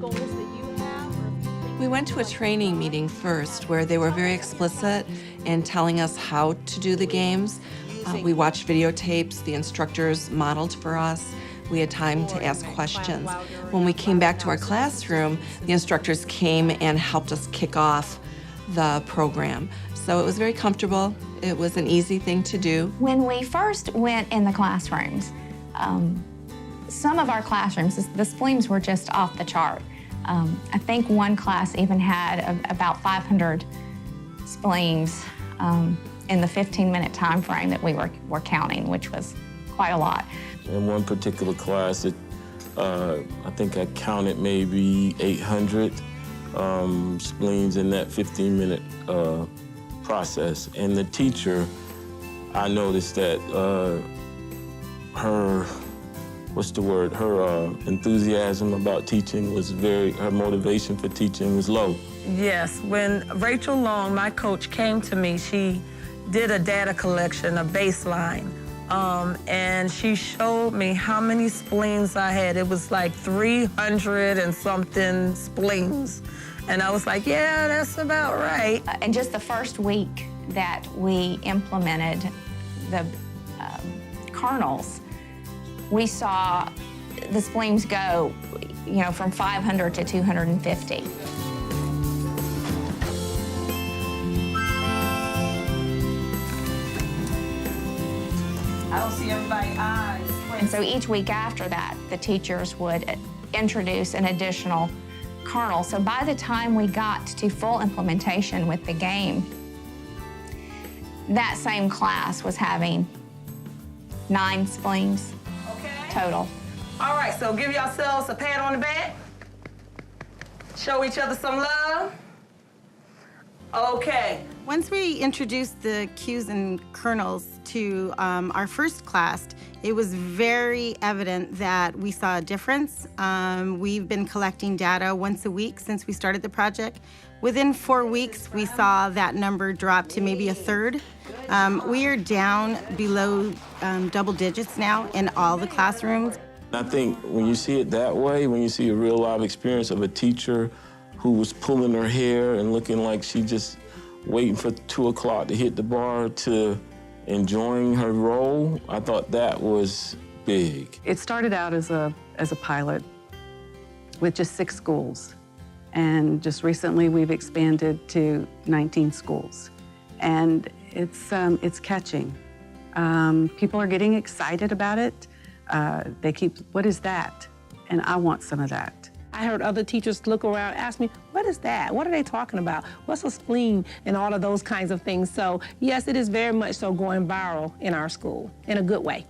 goals that you have? Or if you think We went to a training meeting first where they were very explicit in telling us how to do the games. We watched videotapes, the instructors modeled for us. We had time to ask questions. When we came back to our classroom, the instructors came and helped us kick off the program. So it was very comfortable. It was an easy thing to do. When we first went in the classrooms, some of our classrooms, the spleens were just off the chart. I think one class even had about 500 spleens in the 15-minute time frame that we were counting, which was quite a lot. In one particular class, I think I counted maybe 800 spleens in that 15-minute process. And the teacher, I noticed that her enthusiasm about teaching was her motivation for teaching was low. Yes, when Rachel Long, my coach, came to me, she did a data collection, a baseline, and she showed me how many spleens I had. It was like 300 and something spleens. And I was like, yeah, that's about right. And just the first week that we implemented the kernels, we saw the spleens go, from 500 to 250. I don't see everybody's eyes. And so each week after that, the teachers would introduce an additional kernel. So by the time we got to full implementation with the game, that same class was having 9 spleens total. All right, so give yourselves a pat on the back. Show each other some love. Okay. Once we introduced the cues and kernels to our first class, it was very evident that we saw a difference. We've been collecting data once a week since we started the project. Within 4 weeks, we saw that number drop to maybe a third. We are down below double digits now in all the classrooms. I think when you see it that way, when you see a real live experience of a teacher who was pulling her hair and looking like she just waiting for 2 o'clock to hit the bar to enjoying her role, I thought that was big. It started out as a pilot with just 6 schools. And just recently we've expanded to 19 schools. And it's catching. People are getting excited about it. They keep, what is that? And I want some of that. I heard other teachers look around, ask me, what is that? What are they talking about? What's a spleen? And all of those kinds of things. So yes, it is very much so going viral in our school in a good way.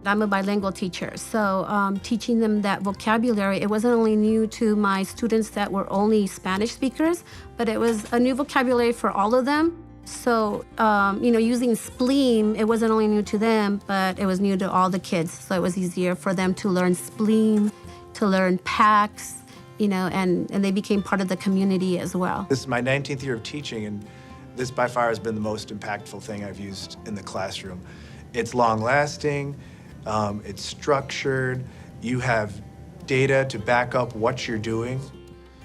I'm a bilingual teacher, so teaching them that vocabulary, it wasn't only new to my students that were only Spanish speakers, but it was a new vocabulary for all of them. So, using spleen, it wasn't only new to them, but it was new to all the kids. So it was easier for them to learn spleen, to learn Pax, and they became part of the community as well. This is my 19th year of teaching, and this by far has been the most impactful thing I've used in the classroom. It's long-lasting, it's structured, you have data to back up what you're doing.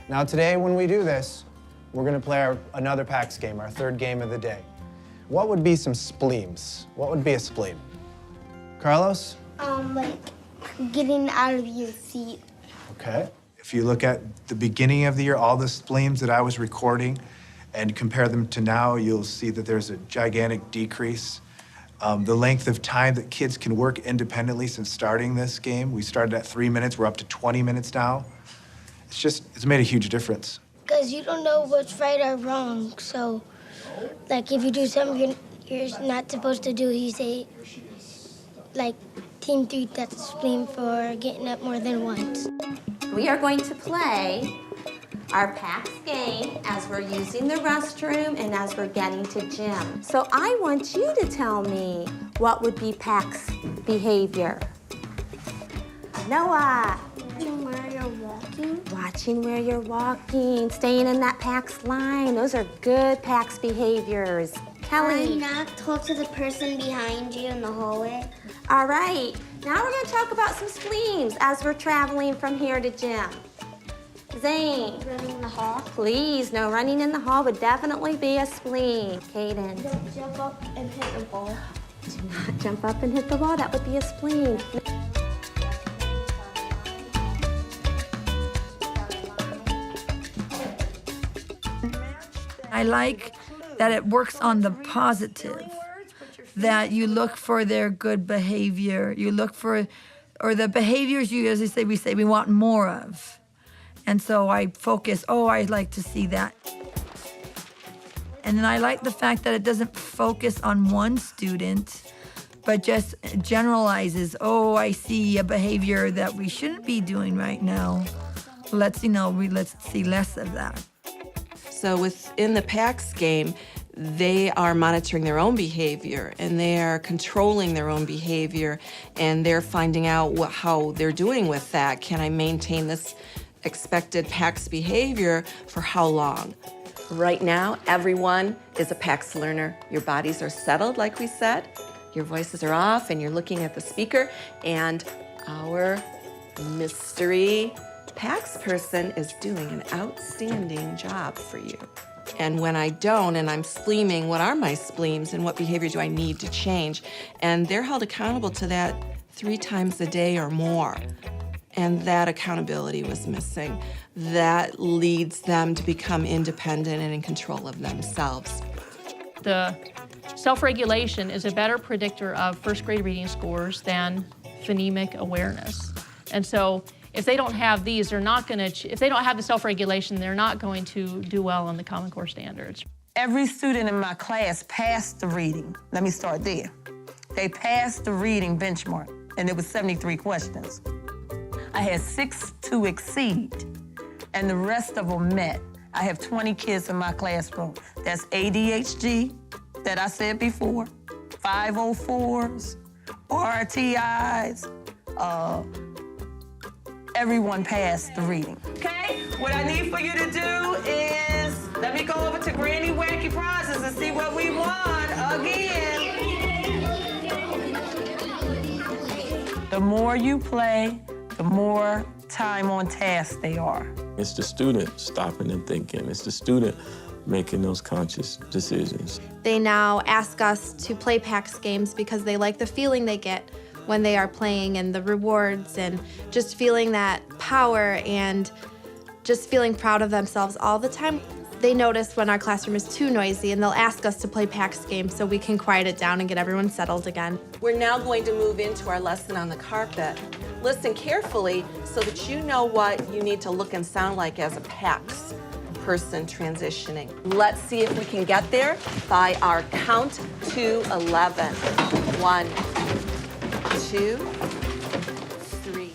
Now today, when we do this, we're gonna play another PAX game, our 3rd game of the day. What would be some spleens? What would be a spleen? Carlos? Like getting out of your seat. Okay. If you look at the beginning of the year, all the spleens that I was recording, and compare them to now, you'll see that there's a gigantic decrease. The length of time that kids can work independently since starting this game, we started at 3 minutes, we're up to 20 minutes now. It's made a huge difference. Because you don't know what's right or wrong, so like if you do something you're not supposed to do, you say, like, Team 3, that's a spleen for getting up more than once. We are going to play our PAX game as we're using the restroom and as we're getting to gym. So I want you to tell me what would be PAX behavior. Noah. Watching where you're walking. Watching where you're walking, staying in that PAX line. Those are good PAX behaviors. Kelly. Not talk to the person behind you in the hallway. All right, now we're gonna talk about some spleens as we're traveling from here to gym. Zane. Running in the hall. Please, no, running in the hall would definitely be a spleen. Caden. Don't jump up and hit the ball. Do not jump up and hit the wall. That would be a spleen. I like that it works on the positive, that you look for their good behavior. You look for, or the behaviors you, as we say we want more of. And so I focus, oh, I'd like to see that. And then I like the fact that it doesn't focus on one student, but just generalizes, oh, I see a behavior that we shouldn't be doing right now. Let's see less of that. So within the PAX game, they are monitoring their own behavior and they are controlling their own behavior and they're finding out how they're doing with that. Can I maintain this expected PAX behavior for how long? Right now, everyone is a PAX learner. Your bodies are settled, like we said. Your voices are off and you're looking at the speaker, and our mystery PAX person is doing an outstanding job for you. And when I don't, and I'm spleeming, what are my spleens and what behavior do I need to change? And they're held accountable to that 3 times a day or more. And that accountability was missing. That leads them to become independent and in control of themselves. The self-regulation is a better predictor of first grade reading scores than phonemic awareness. And so if they don't have these, they're not going to, if they don't have the self-regulation, they're not going to do well on the Common Core standards. Every student in my class passed the reading. Let me start there. They passed the reading benchmark, and it was 73 questions. I had 6 to exceed, and the rest of them met. I have 20 kids in my classroom. That's ADHD, that I said before, 504s, RTIs, everyone passed the reading. Okay, what I need for you to do is, let me go over to Granny Wacky Prizes and see what we won again. The more you play, the more time on task they are. It's the student stopping and thinking. It's the student making those conscious decisions. They now ask us to play PAX games because they like the feeling they get when they are playing and the rewards and just feeling that power and just feeling proud of themselves all the time. They notice when our classroom is too noisy and they'll ask us to play PAX games so we can quiet it down and get everyone settled again. We're now going to move into our lesson on the carpet. Listen carefully so that you know what you need to look and sound like as a PAX person transitioning. Let's see if we can get there by our count to 11. 1, 2, 3.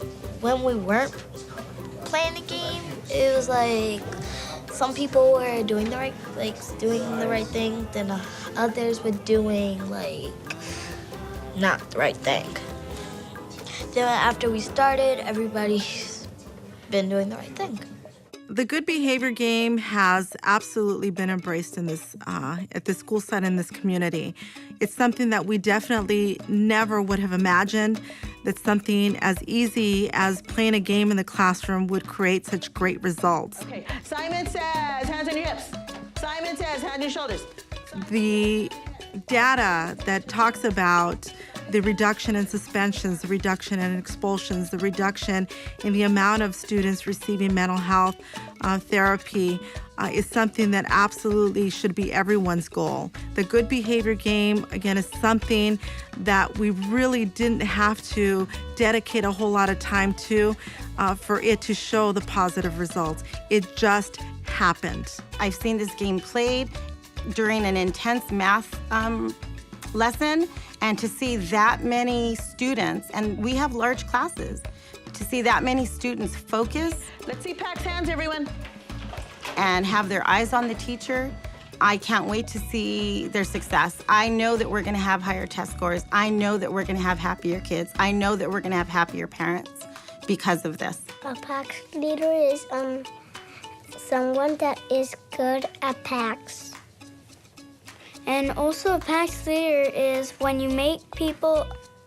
When we weren't playing the game, it was like some people were doing the right thing, then others were doing not the right thing. Then after we started, everybody's been doing the right thing. The good behavior game has absolutely been embraced in this at the school site in this community. It's something that we definitely never would have imagined that something as easy as playing a game in the classroom would create such great results. Okay, Simon says, hands on your hips. Simon says, hands on your shoulders. The data that talks about the reduction in suspensions, the reduction in expulsions, the reduction in the amount of students receiving mental health therapy is something that absolutely should be everyone's goal. The good behavior game, again, is something that we really didn't have to dedicate a whole lot of time to for it to show the positive results. It just happened. I've seen this game played during an intense math lesson, and to see that many students, and we have large classes, to see that many students focus. Let's see PAX hands, everyone. And have their eyes on the teacher. I can't wait to see their success. I know that we're gonna have higher test scores. I know that we're gonna have happier kids. I know that we're gonna have happier parents because of this. A PAX leader is someone that is good at PAX. And also a PAX leader is when you make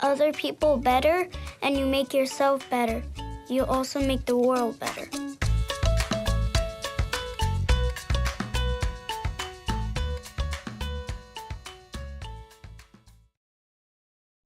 other people better and you make yourself better. You also make the world better.